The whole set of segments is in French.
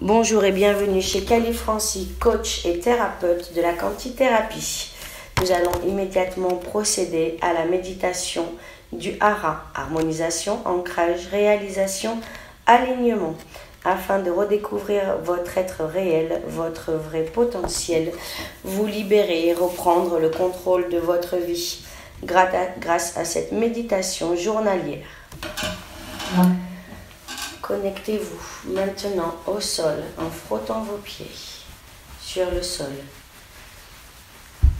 Bonjour et bienvenue chez Cali Francy, coach et thérapeute de la quantithérapie. Nous allons immédiatement procéder à la méditation du hara, harmonisation, ancrage, réalisation, alignement, afin de redécouvrir votre être réel, votre vrai potentiel, vous libérer et reprendre le contrôle de votre vie grâce à cette méditation journalière. Connectez-vous maintenant au sol en frottant vos pieds sur le sol.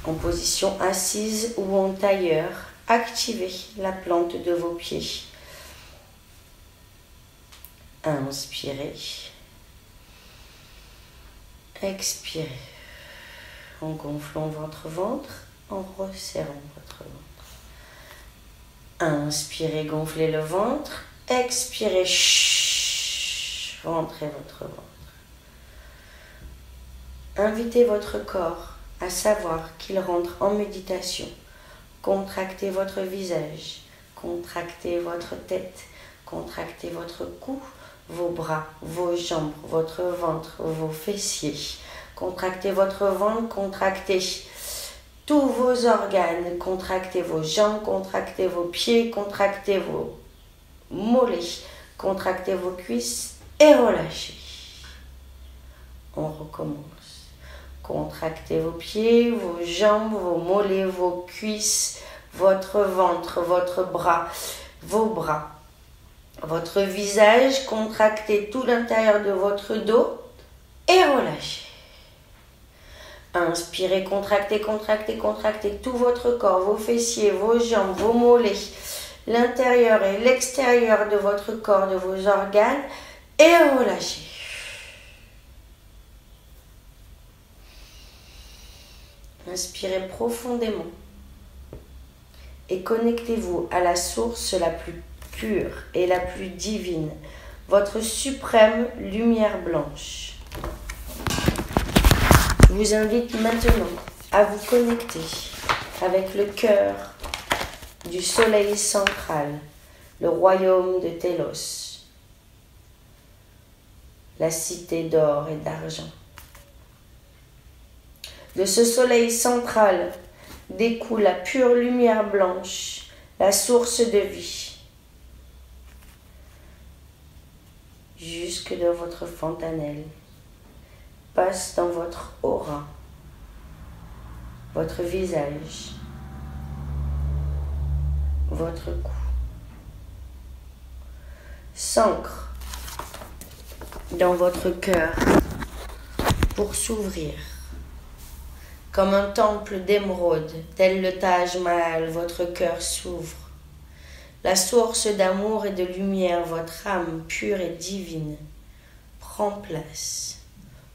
En position assise ou en tailleur, activez la plante de vos pieds. Inspirez. Expirez. En gonflant votre ventre, en resserrant votre ventre. Inspirez, gonflez le ventre. Expirez. Rentrez votre ventre. Invitez votre corps à savoir qu'il rentre en méditation. Contractez votre visage, contractez votre tête, contractez votre cou, vos bras, vos jambes, votre ventre, vos fessiers. Contractez votre ventre, contractez tous vos organes, contractez vos jambes, contractez vos pieds, contractez vos mollets, contractez vos cuisses et relâchez. On recommence. Contractez vos pieds, vos jambes, vos mollets, vos cuisses, votre ventre, votre bras, vos bras, votre visage. Contractez tout l'intérieur de votre dos et relâchez. Inspirez, contractez, contractez, contractez tout votre corps, vos fessiers, vos jambes, vos mollets, l'intérieur et l'extérieur de votre corps, de vos organes et relâchez. Inspirez profondément et connectez-vous à la source la plus pure et la plus divine, votre suprême lumière blanche. Je vous invite maintenant à vous connecter avec le cœur du soleil central, le royaume de Télos, la cité d'or et d'argent. De ce soleil central découle la pure lumière blanche, la source de vie. Jusque dans votre fontanelle, passe dans votre aura, votre visage, votre cou. S'ancre dans votre cœur pour s'ouvrir. Comme un temple d'émeraude, tel le Taj Mahal, votre cœur s'ouvre. La source d'amour et de lumière, votre âme pure et divine, prend place.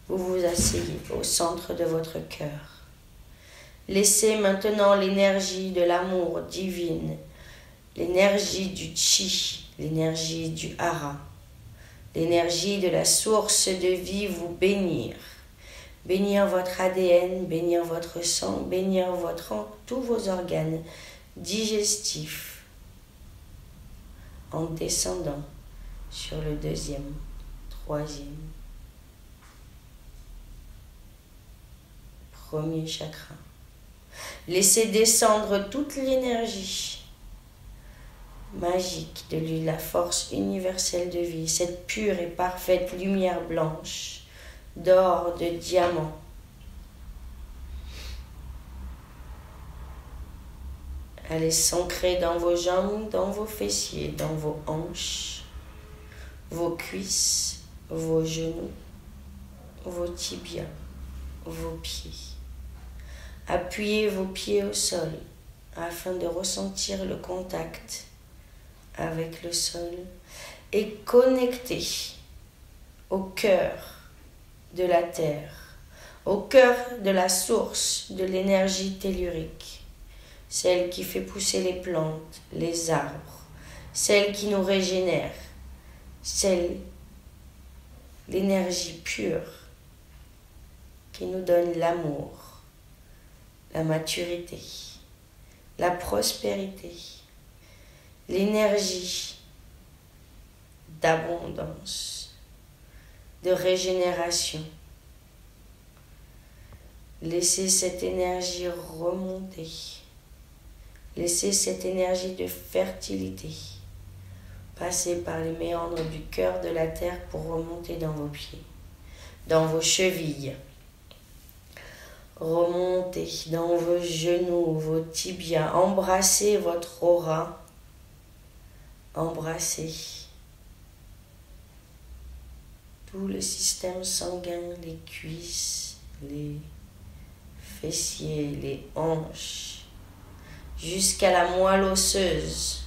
Vous vous asseyez au centre de votre cœur. Laissez maintenant l'énergie de l'amour divine, l'énergie du chi, l'énergie du hara, l'énergie de la source de vie vous bénir. Bénir votre ADN, bénir votre sang, bénir tous vos organes digestifs en descendant sur le deuxième, troisième, premier chakra. Laissez descendre toute l'énergie magique de la force universelle de vie, cette pure et parfaite lumière blanche, d'or, de diamant. Allez s'ancrer dans vos jambes, dans vos fessiers, dans vos hanches, vos cuisses, vos genoux, vos tibias, vos pieds. Appuyez vos pieds au sol afin de ressentir le contact avec le sol et connectez au cœur de la terre, au cœur de la source de l'énergie tellurique, celle qui fait pousser les plantes, les arbres, celle qui nous régénère, l'énergie pure qui nous donne l'amour, la maturité, la prospérité, l'énergie d'abondance, de régénération. Laissez cette énergie remonter. Laissez cette énergie de fertilité passer par les méandres du cœur de la terre pour remonter dans vos pieds, dans vos chevilles. Remontez dans vos genoux, vos tibias. Embrassez votre aura. Embrassez tout le système sanguin, les cuisses, les fessiers, les hanches, jusqu'à la moelle osseuse.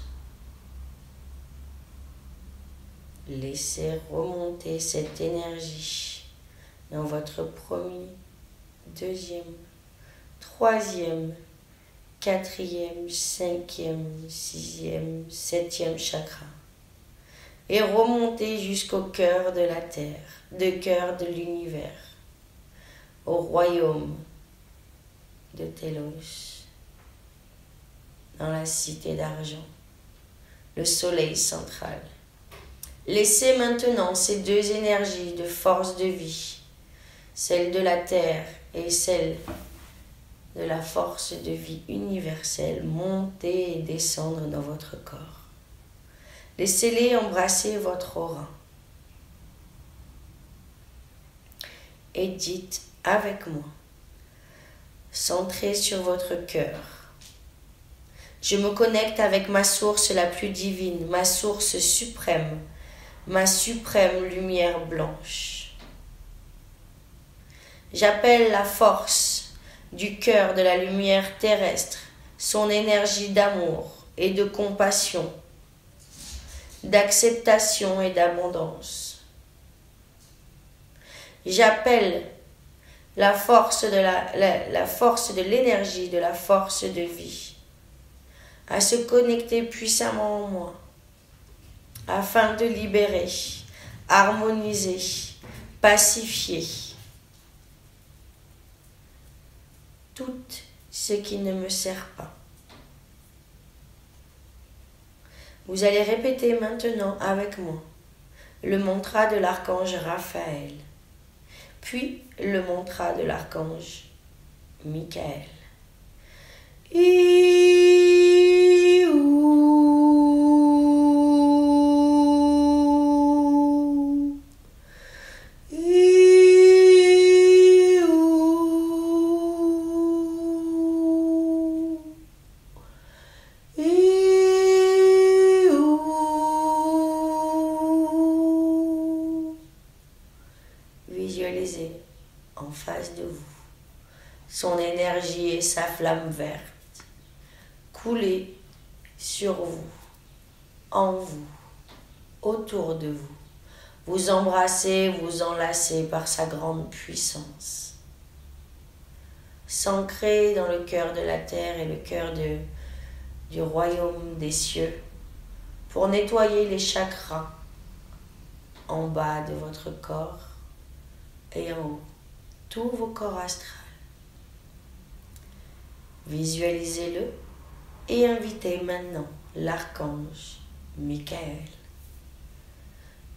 Laissez remonter cette énergie dans votre premier, deuxième, troisième, quatrième, cinquième, sixième, septième chakra. Et remontez jusqu'au cœur de la terre, cœur de l'univers, au royaume de Télos, dans la cité d'argent, le soleil central. Laissez maintenant ces deux énergies de force de vie, celle de la terre et celle de la force de vie universelle, monter et descendre dans votre corps. Laissez-les embrasser votre aura. Et dites avec moi, centré sur votre cœur. Je me connecte avec ma source la plus divine, ma source suprême, ma suprême lumière blanche. J'appelle la force du cœur de la lumière terrestre, son énergie d'amour et de compassion, d'acceptation et d'abondance. J'appelle la force de l'énergie, de la force de vie, à se connecter puissamment en moi, afin de libérer, harmoniser, pacifier tout ce qui ne me sert pas. Vous allez répéter maintenant avec moi le mantra de l'archange Raphaël, puis le mantra de l'archange Michael. Visualisez en face de vous son énergie et sa flamme verte couler sur vous, en vous, autour de vous. Vous embrassez, vous enlacez par sa grande puissance. S'ancrer dans le cœur de la terre et le cœur du royaume des cieux pour nettoyer les chakras en bas de votre corps et en haut, tous vos corps astrales. Visualisez-le et invitez maintenant l'archange Michael.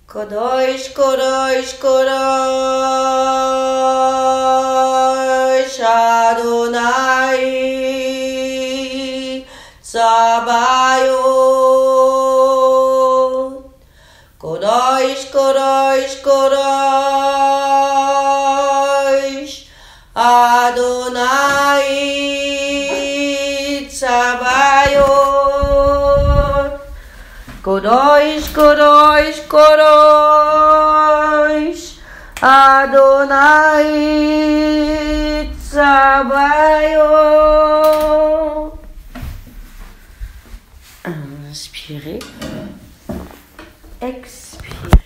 Kodosh, Kodosh, Kodosh, Adonai, Tsabayot. Kodosh, Kodosh, Kodosh, Adonai, Tsabayot. Kodosh, Kodosh, Kodosh, Adonai, Tsabayot. Inspirez. Expirez.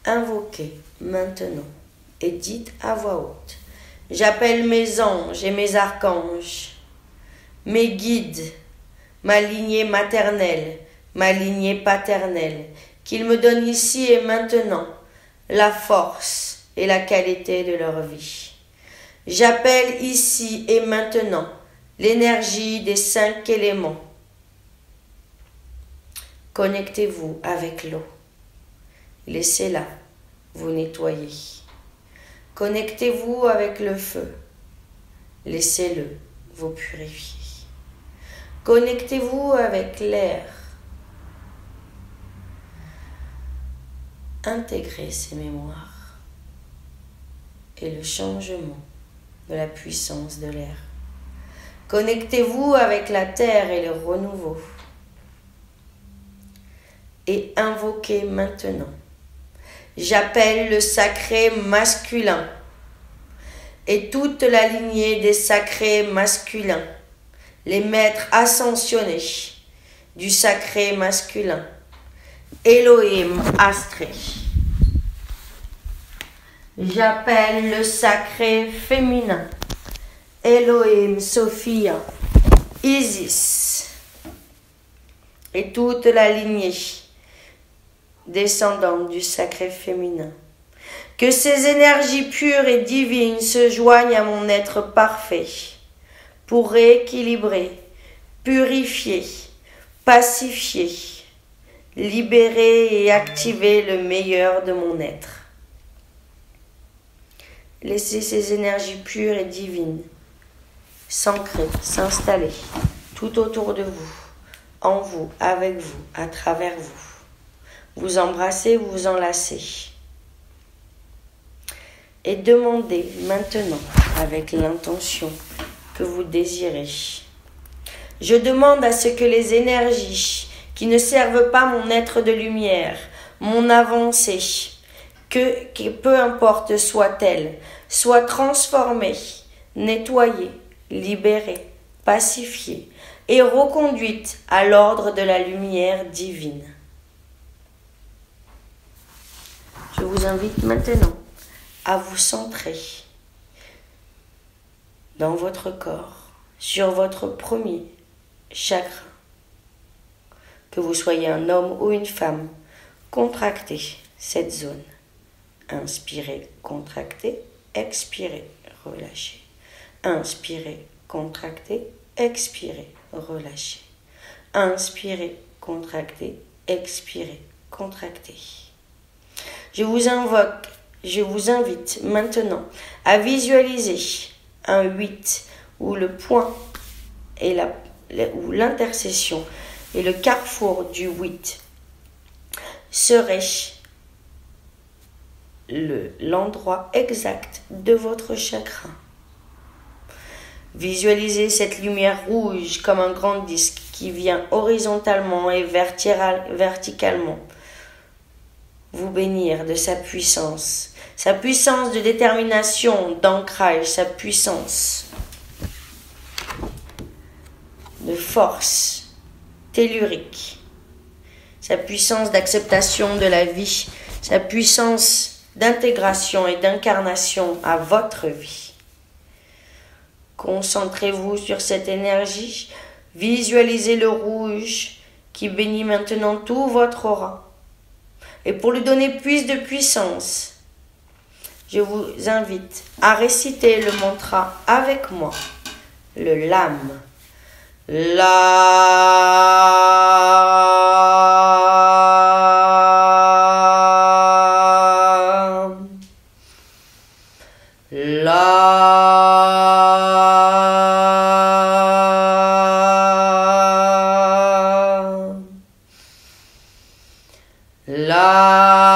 Invoquez maintenant et dites à voix haute. J'appelle mes anges et mes archanges, mes guides, ma lignée maternelle, ma lignée paternelle, qu'ils me donnent ici et maintenant la force et la qualité de leur vie. J'appelle ici et maintenant l'énergie des 5 éléments. Connectez-vous avec l'eau Laissez-la vous nettoyer. Connectez-vous avec le feu. Laissez-le vous purifier. Connectez-vous avec l'air. Intégrez ces mémoires et le changement de la puissance de l'air. Connectez-vous avec la terre et le renouveau. Et invoquez maintenant. J'appelle le sacré masculin et toute la lignée des sacrés masculins, les maîtres ascensionnés du sacré masculin, Elohim Astré. J'appelle le sacré féminin, Elohim Sophia, Isis, et toute la lignée descendante du sacré féminin. Que ces énergies pures et divines se joignent à mon être parfait pour rééquilibrer, purifier, pacifier, libérer et activer le meilleur de mon être. Laissez ces énergies pures et divines s'ancrer, s'installer tout autour de vous, en vous, avec vous, à travers vous. Vous embrassez, vous enlacez. Et demandez maintenant, avec l'intention que vous désirez. Je demande à ce que les énergies qui ne servent pas mon être de lumière, mon avancée, que peu importe soit-elle, soient transformées, nettoyées, libérées, pacifiées et reconduites à l'ordre de la lumière divine. Je vous invite maintenant à vous centrer dans votre corps, sur votre premier chakra. Que vous soyez un homme ou une femme, contractez cette zone. Inspirez, contractez, expirez, relâchez. Inspirez, contractez, expirez, relâchez. Inspirez, contractez, expirez, contractez. Je vous invite maintenant à visualiser un 8 où le point et où l'intersection et le carrefour du 8 serait l'endroit exact de votre chakra. Visualisez cette lumière rouge comme un grand disque qui vient horizontalement et verticalement vous bénir de sa puissance de détermination, d'ancrage, sa puissance de force tellurique, sa puissance d'acceptation de la vie, sa puissance d'intégration et d'incarnation à votre vie. Concentrez-vous sur cette énergie, visualisez le rouge qui bénit maintenant tout votre aura. Et pour lui donner plus de puissance, je vous invite à réciter le mantra avec moi, le LAM. LAM. LAM.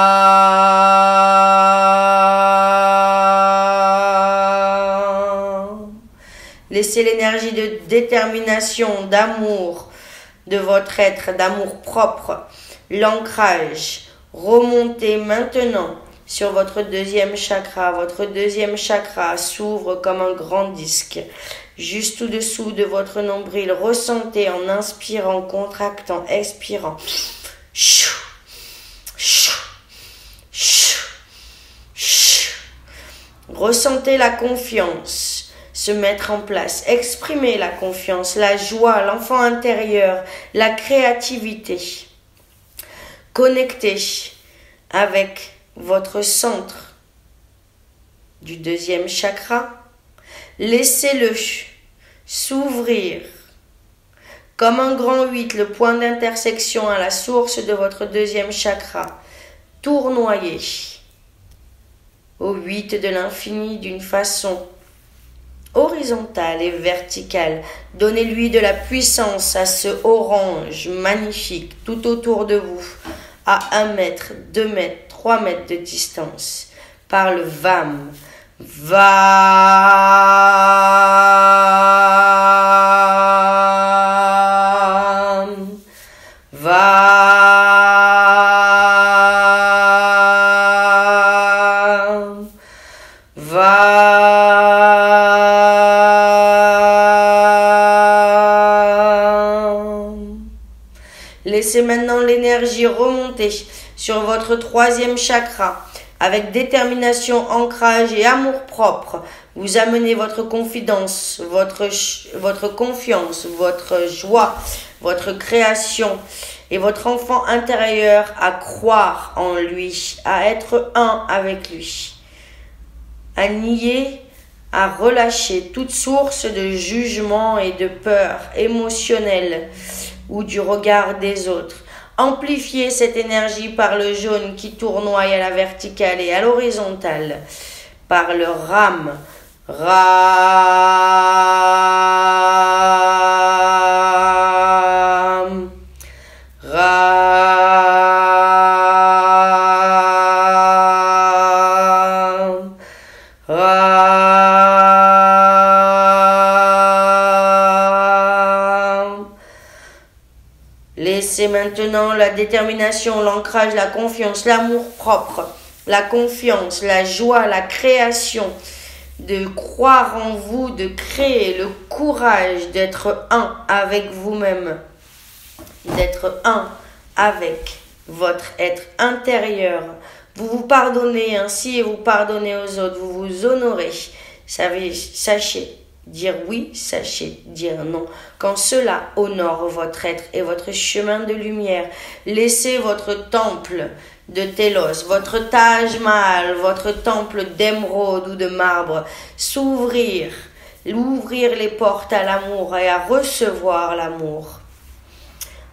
Laissez l'énergie de détermination, d'amour de votre être, d'amour propre, l'ancrage, remonter maintenant sur votre deuxième chakra. Votre deuxième chakra s'ouvre comme un grand disque. Juste au-dessous de votre nombril, ressentez en inspirant, contractant, expirant. Ressentez la confiance se mettre en place. Exprimez la confiance, la joie, l'enfant intérieur, la créativité. Connectez avec votre centre du deuxième chakra. Laissez-le s'ouvrir comme un grand 8, le point d'intersection à la source de votre deuxième chakra. tournoyer au 8 de l'infini d'une façon horizontale et verticale. Donnez-lui de la puissance à ce orange magnifique tout autour de vous, à 1 mètre, 2 mètres, 3 mètres de distance, par le VAM. VAM. VAM. VAM. Laissez maintenant l'énergie remonter sur votre 3e chakra. Avec détermination, ancrage et amour-propre, vous amenez votre confidence, votre confiance, votre joie, votre création et votre enfant intérieur à croire en lui, à être un avec lui, à nier, à relâcher toute source de jugement et de peur émotionnelle ou du regard des autres. Amplifiez cette énergie par le jaune qui tournoie à la verticale et à l'horizontale, par le RAM. RAM. RAM. RAM. Laissez maintenant la détermination, l'ancrage, la confiance, l'amour propre, la confiance, la joie, la création, de croire en vous, de créer le courage d'être un avec vous-même, d'être un avec votre être intérieur. Vous vous pardonnez ainsi et vous pardonnez aux autres, vous vous honorez. Sachez dire oui, sachez dire non. Quand cela honore votre être et votre chemin de lumière, laissez votre temple de Télos, votre Taj Mahal, votre temple d'émeraude ou de marbre s'ouvrir, ouvrir les portes à l'amour et à recevoir l'amour.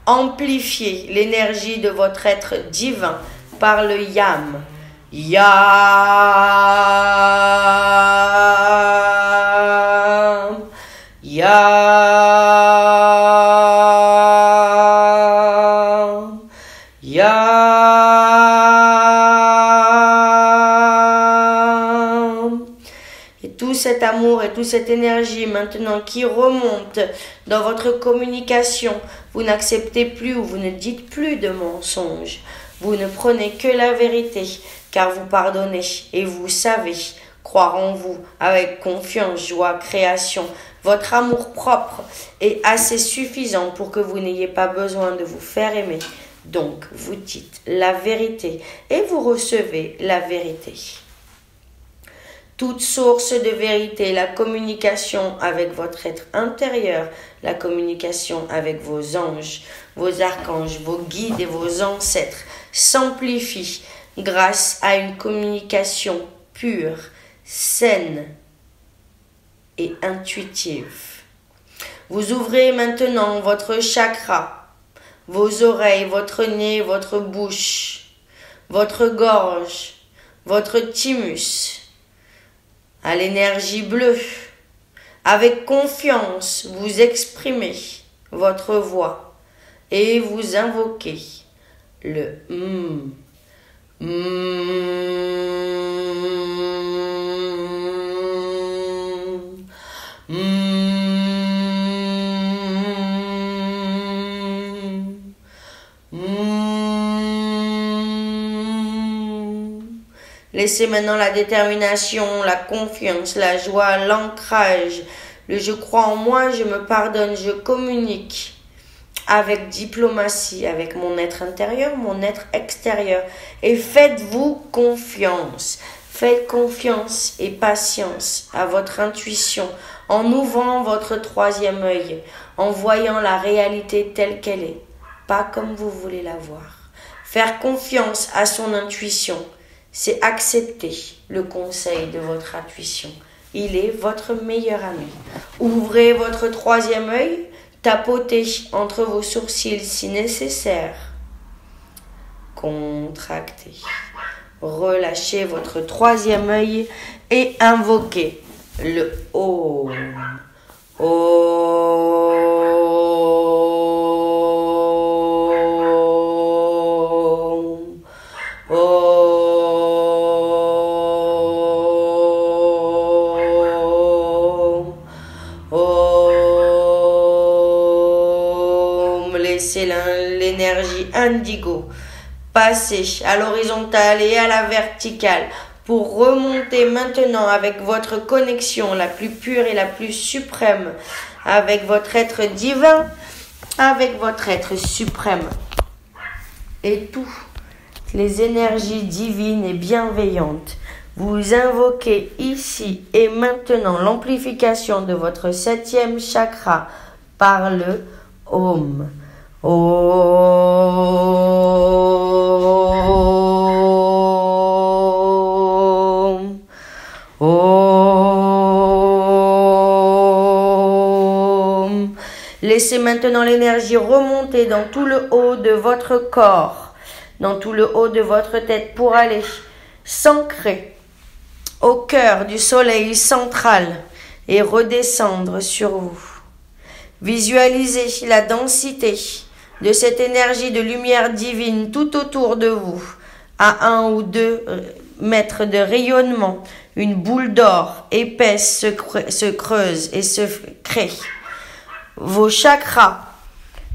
Amplifiez l'énergie de votre être divin par le YAM. YAM. YAM. YAM. Et tout cet amour et toute cette énergie maintenant qui remonte dans votre communication, vous n'acceptez plus ou vous ne dites plus de mensonges. Vous ne prenez que la vérité, car vous pardonnez et vous savez croire en vous avec confiance, joie, création. Votre amour propre est assez suffisant pour que vous n'ayez pas besoin de vous faire aimer. Donc, vous dites la vérité et vous recevez la vérité. Toute source de vérité, la communication avec votre être intérieur, la communication avec vos anges, vos archanges, vos guides et vos ancêtres s'amplifie grâce à une communication pure, saine et intuitive. Vous ouvrez maintenant votre chakra, vos oreilles, votre nez, votre bouche, votre gorge, votre thymus, à l'énergie bleue. Avec confiance, vous exprimez votre voix et vous invoquez le Laissez maintenant la détermination, la confiance, la joie, l'ancrage, le je crois en moi, je me pardonne, je communique avec diplomatie, avec mon être intérieur, mon être extérieur. Et faites-vous confiance. Faites confiance et patience à votre intuition en ouvrant votre 3e œil, en voyant la réalité telle qu'elle est, pas comme vous voulez la voir. Faire confiance à son intuition, c'est accepter le conseil de votre intuition. Il est votre meilleur ami. Ouvrez votre 3e œil, tapotez entre vos sourcils si nécessaire. contractez. Relâchez votre troisième œil et invoquez le Om. Om. Om. Om. Laissez l'énergie indigo passer à l'horizontale et à la verticale pour remonter maintenant avec votre connexion la plus pure et la plus suprême avec votre être divin, avec votre être suprême. Et toutes les énergies divines et bienveillantes, vous invoquez ici et maintenant l'amplification de votre 7e chakra par le Om. Om. Om. Laissez maintenant l'énergie remonter dans tout le haut de votre corps, dans tout le haut de votre tête pour aller s'ancrer au cœur du soleil central et redescendre sur vous. Visualisez la densité de cette énergie de lumière divine tout autour de vous, à 1 ou 2 mètres de rayonnement. Une boule d'or épaisse se creuse et se crée. Vos chakras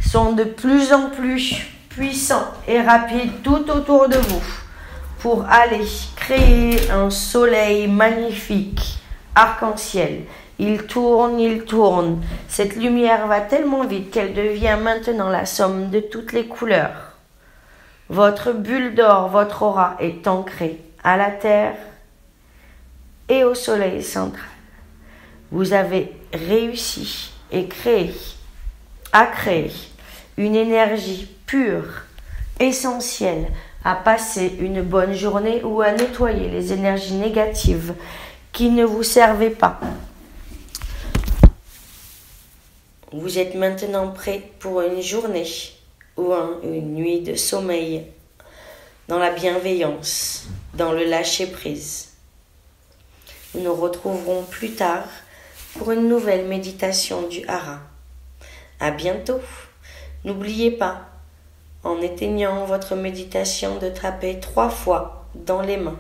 sont de plus en plus puissants et rapides tout autour de vous pour aller créer un soleil magnifique, arc-en-ciel. Il tourne. Cette lumière va tellement vite qu'elle devient maintenant la somme de toutes les couleurs. Votre bulle d'or, votre aura est ancrée à la terre et au soleil central. Vous avez réussi et à créer une énergie pure, essentielle, à passer une bonne journée ou à nettoyer les énergies négatives qui ne vous servaient pas. Vous êtes maintenant prêt pour une journée ou une nuit de sommeil dans la bienveillance, dans le lâcher-prise. Nous nous retrouverons plus tard pour une nouvelle méditation du Hara. À bientôt. N'oubliez pas, en éteignant votre méditation, de taper 3 fois dans les mains.